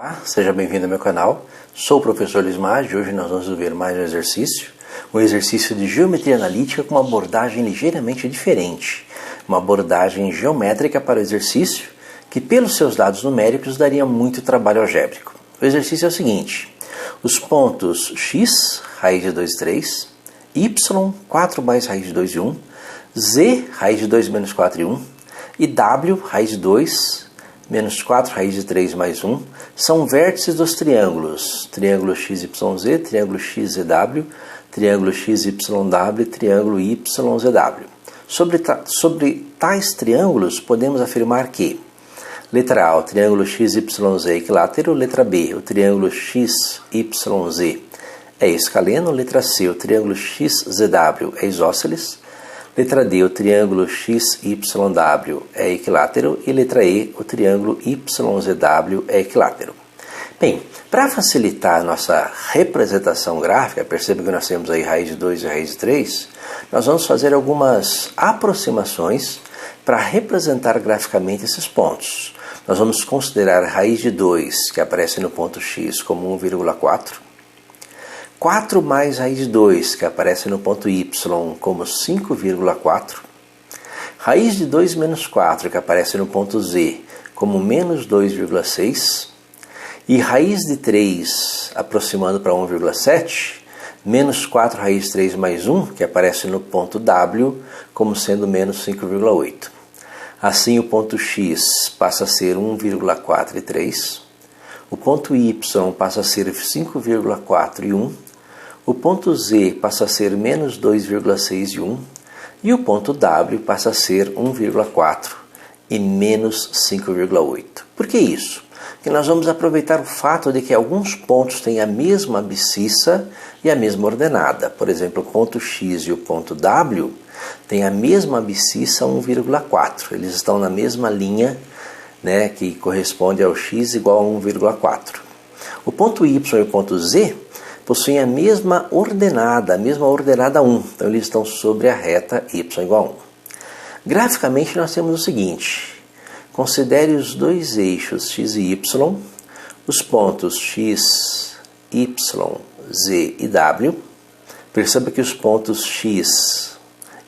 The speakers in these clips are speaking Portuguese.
Olá, seja bem-vindo ao meu canal. Sou o professor Luiz Maggi e hoje nós vamos ver mais um exercício de geometria analítica com uma abordagem ligeiramente diferente. Uma abordagem geométrica para o exercício que, pelos seus dados numéricos, daria muito trabalho algébrico. O exercício é o seguinte: os pontos x, raiz de 2 de 3, y, 4 mais raiz de 2 de 1, z, raiz de 2 menos 4 de 1, e w, raiz de 2, menos 4 raiz de 3 mais 1, são vértices dos triângulos. Triângulo XYZ, triângulo XZW, triângulo XYW, triângulo YZW. Sobre tais triângulos, podemos afirmar que: letra A, o triângulo XYZ é equilátero. Letra B, o triângulo XYZ é escaleno. Letra C, o triângulo XZW é isósceles. Letra D, o triângulo XYW é equilátero. E letra E, o triângulo YZW é equilátero. Bem, para facilitar a nossa representação gráfica, perceba que nós temos aí raiz de 2 e raiz de 3, nós vamos fazer algumas aproximações para representar graficamente esses pontos. Nós vamos considerar raiz de 2, que aparece no ponto X, como 1,4. 4 mais raiz de 2, que aparece no ponto Y, como 5,4. Raiz de 2 menos 4, que aparece no ponto Z, como menos 2,6. E raiz de 3, aproximando para 1,7, menos 4 raiz de 3 mais 1, que aparece no ponto W, como sendo menos 5,8. Assim, o ponto X passa a ser 1,43. O ponto Y passa a ser 5,4 e 1. O ponto Z passa a ser menos 2,6 e 1. E o ponto W passa a ser 1,4 e menos 5,8. Por que isso? Porque nós vamos aproveitar o fato de que alguns pontos têm a mesma abscissa e a mesma ordenada. Por exemplo, o ponto X e o ponto W têm a mesma abscissa 1,4. Eles estão na mesma linha, que corresponde ao x igual a 1,4. O ponto y e o ponto z possuem a mesma ordenada 1. Então, eles estão sobre a reta y igual a 1. Graficamente, nós temos o seguinte: considere os dois eixos x e y, os pontos x, y, z e w. Perceba que os pontos x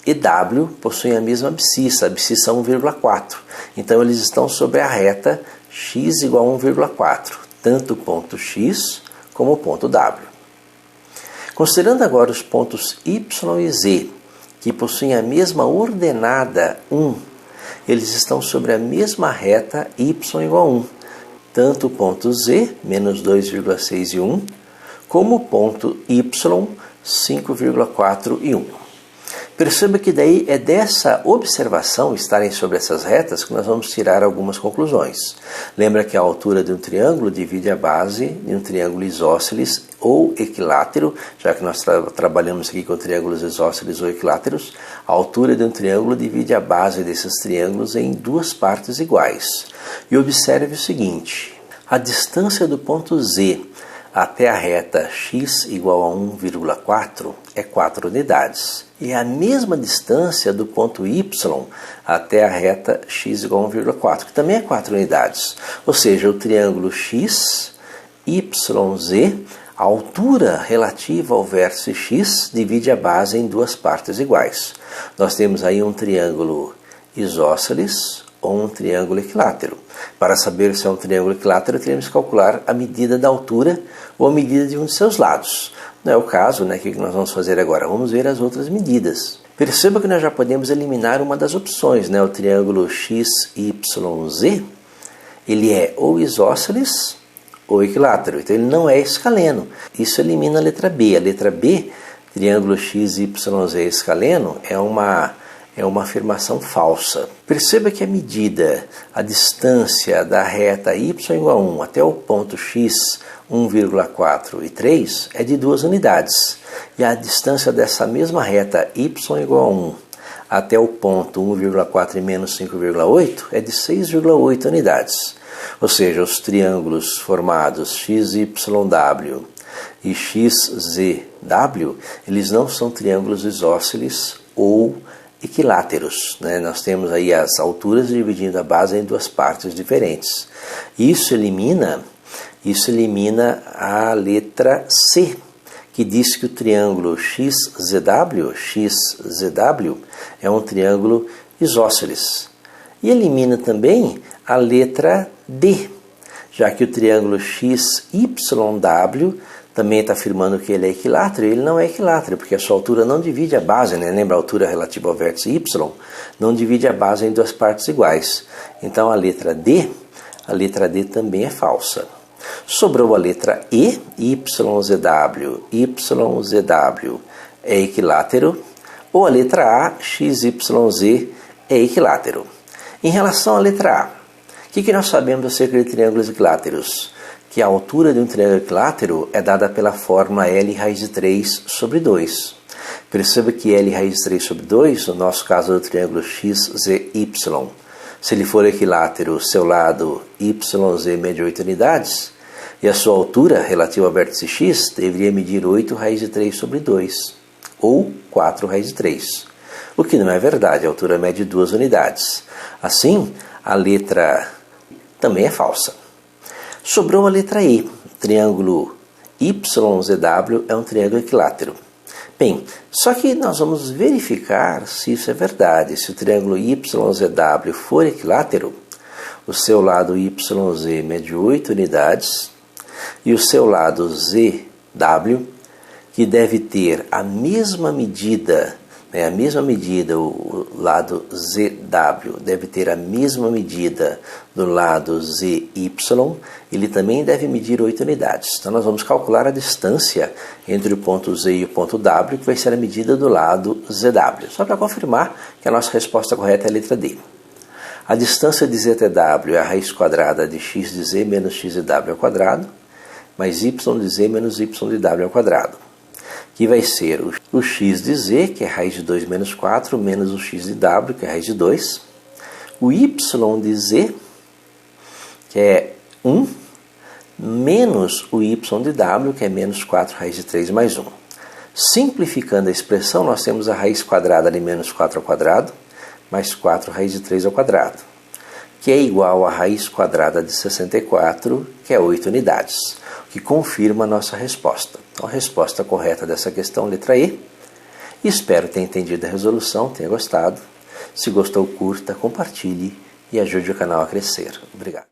e w possuem a mesma abscissa, a abscissa 1,4. Então, eles estão sobre a reta x igual a 1,4, tanto o ponto x como o ponto w. Considerando agora os pontos y e z, que possuem a mesma ordenada 1, eles estão sobre a mesma reta y igual a 1, tanto o ponto z, menos 2,6 e 1, como o ponto y, 5,4 e 1. Perceba que daí é dessa observação, estarem sobre essas retas, que nós vamos tirar algumas conclusões. Lembra que a altura de um triângulo divide a base de um triângulo isósceles ou equilátero, já que nós trabalhamos aqui com triângulos isósceles ou equiláteros. A altura de um triângulo divide a base desses triângulos em duas partes iguais. E observe o seguinte: a distância do ponto Z até a reta x igual a 1,4 é 4 unidades. E a mesma distância do ponto y até a reta x igual a 1,4, que também é 4 unidades. Ou seja, o triângulo x, y, z, a altura relativa ao vértice x divide a base em duas partes iguais. Nós temos aí um triângulo isósceles ou um triângulo equilátero. Para saber se é um triângulo equilátero, teremos que calcular a medida da altura ou a medida de um de seus lados. Não é o caso, O que nós vamos fazer agora? Vamos ver as outras medidas. Perceba que nós já podemos eliminar uma das opções, O triângulo XYZ, ele é ou isósceles ou equilátero, então ele não é escaleno. Isso elimina a letra B. A letra B, triângulo XYZ escaleno, é uma afirmação falsa. Perceba que a medida, a distância da reta y igual a 1 até o ponto x, 1,4 e 3, é de 2 unidades. E a distância dessa mesma reta y igual a 1 até o ponto 1,4 e menos 5,8 é de 6,8 unidades. Ou seja, os triângulos formados XYW e XZW, eles não são triângulos isósceles ou equiláteros. Nós temos aí as alturas dividindo a base em duas partes diferentes. Isso elimina Isso elimina a letra C, que diz que o triângulo XZW é um triângulo isósceles. E elimina também a letra D, já que o triângulo XYW também está afirmando que ele é equilátero, e ele não é equilátero, porque a sua altura não divide a base, né? Lembra a altura relativa ao vértice Y? Não divide a base em duas partes iguais. Então a letra D também é falsa. Sobrou a letra E, YZW é equilátero, ou a letra A, XYZ é equilátero. Em relação à letra A, o que nós sabemos acerca de triângulos equiláteros? Que a altura de um triângulo equilátero é dada pela fórmula L raiz de 3 sobre 2. Perceba que L raiz de 3 sobre 2, no nosso caso do triângulo XZY, se ele for equilátero, seu lado YZ mede 8 unidades, e a sua altura relativa ao vértice X deveria medir 8 raiz de 3 sobre 2, ou 4 raiz de 3. O que não é verdade, a altura mede 2 unidades. Assim, a letra também é falsa. Sobrou a letra E. O triângulo YZW é um triângulo equilátero. Bem, só que nós vamos verificar se isso é verdade. Se o triângulo YZW for equilátero, o seu lado YZ mede 8 unidades e o seu lado ZW, que deve ter a mesma medida, o lado ZW deve ter a mesma medida do lado ZY, ele também deve medir 8 unidades. Então nós vamos calcular a distância entre o ponto Z e o ponto W, que vai ser a medida do lado ZW. Só para confirmar que a nossa resposta correta é a letra D. A distância de Z até W é a raiz quadrada de x de Z menos x de W ao quadrado, mais y de Z menos y de W ao quadrado, que vai ser o x de z, que é raiz de 2 menos 4, menos o x de w, que é raiz de 2, o y de z, que é 1, menos o y de w, que é menos 4 raiz de 3 mais 1. Simplificando a expressão, nós temos a raiz quadrada de menos 4 ao quadrado, mais 4 raiz de 3 ao quadrado, que é igual a raiz quadrada de 64, que é 8 unidades, que confirma a nossa resposta. Então, a resposta correta dessa questão, letra E. Espero ter entendido a resolução, tenha gostado. Se gostou, curta, compartilhe e ajude o canal a crescer. Obrigado.